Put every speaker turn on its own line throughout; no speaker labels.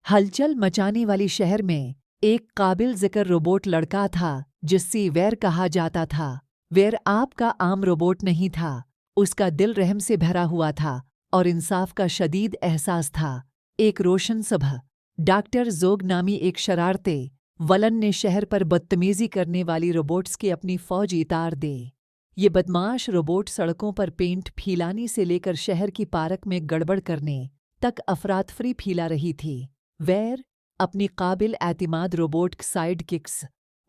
हलचल मचाने वाली शहर में एक काबिल जिक्र रोबोट लड़का था जिससे वेर कहा जाता था। वेर आपका आम रोबोट नहीं था। उसका दिल रहम से भरा हुआ था और इंसाफ का शदीद एहसास था। एक रोशन सुबह डॉक्टर जोग नामी एक शरारते वलन ने शहर पर बदतमीजी करने वाली रोबोट्स की अपनी फौज उतार दे। ये बदमाश रोबोट सड़कों पर पेंट फैलाने से लेकर शहर की पार्क में गड़बड़ करने तक अफरातफरी फैला रही थी। वेर अपनी काबिल एतिमाद रोबोट साइड किक्स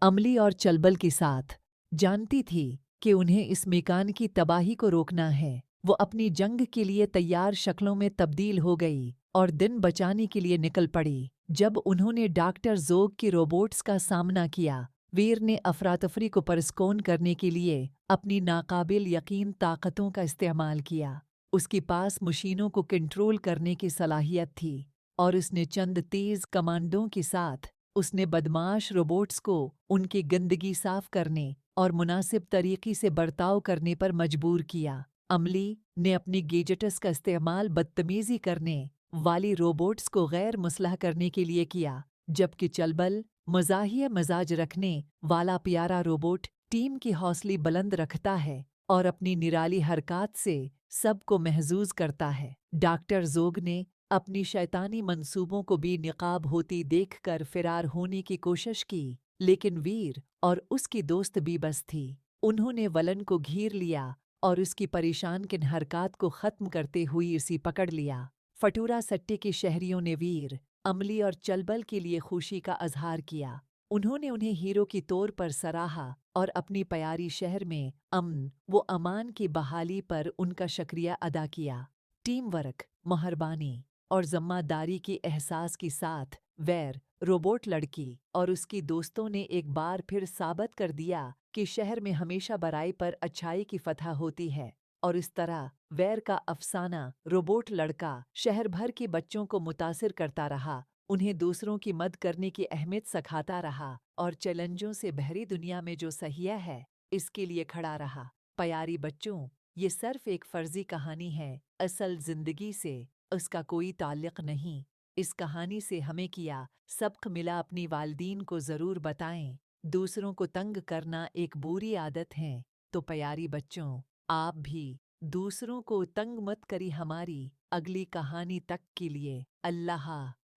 अमली और चलबल के साथ जानती थी कि उन्हें इस मेकान की तबाही को रोकना है। वो अपनी जंग के लिए तैयार शक्लों में तब्दील हो गई और दिन बचाने के लिए निकल पड़ी। जब उन्होंने डॉक्टर जोग के रोबोट्स का सामना किया, वीर ने अफरातफरी को परस्कोन करने के लिए अपनी नाकाबिल यकीन ताकतों का इस्तेमाल किया। उसके पास मशीनों को कंट्रोल करने की सलाहियत थी और उसने चंद तेज कमांडों के साथ उसने बदमाश रोबोट्स को उनकी गंदगी साफ करने और मुनासिब तरीके से बर्ताव करने पर मजबूर किया। अमली ने अपनी गैजेट्स का इस्तेमाल बदतमीजी करने वाली रोबोट्स को गैर मुसलह करने के लिए किया, जबकि चलबल मज़ाहिया मजाज रखने वाला प्यारा रोबोट टीम की हौसले बुलंद रखता है और अपनी निराली हरकत से सबको महजूज करता है। डॉक्टर जोग ने अपनी शैतानी मंसूबों को बेनकाब होती देखकर फरार होने की कोशिश की, लेकिन वीर और उसकी दोस्त बेबस थी। उन्होंने वलन को घेर लिया और उसकी परेशान किन हरकत को ख़त्म करते हुए उसे पकड़ लिया। फटूरा सट्टे के शहरियों ने वीर, अमली और चलबल के लिए खुशी का इजहार किया। उन्होंने उन्हें हीरो की तौर पर सराहा और अपनी प्यारी शहर में अमन व अमान की बहाली पर उनका शुक्रिया अदा किया। टीम वर्क, मेहरबानी और ज़िम्मेदारी के एहसास के साथ वेर, रोबोट लड़की और उसकी दोस्तों ने एक बार फिर साबित कर दिया कि शहर में हमेशा बुराई पर अच्छाई की फतह होती है। और इस तरह वेर का अफसाना रोबोट लड़का शहर भर के बच्चों को मुतासिर करता रहा, उन्हें दूसरों की मदद करने की अहमियत सिखाता रहा और चैलेंजों से भरी दुनिया में जो सही है इसके लिए खड़ा रहा। प्यारी बच्चों, ये सिर्फ एक फर्जी कहानी है, असल जिंदगी से उसका कोई ताल्लुक नहीं। इस कहानी से हमें किया सबक मिला, अपनी वालदीन को ज़रूर बताएं। दूसरों को तंग करना एक बुरी आदत है, तो प्यारी बच्चों, आप भी दूसरों को तंग मत करी। हमारी अगली कहानी तक के लिए अल्लाह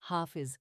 हाफिज।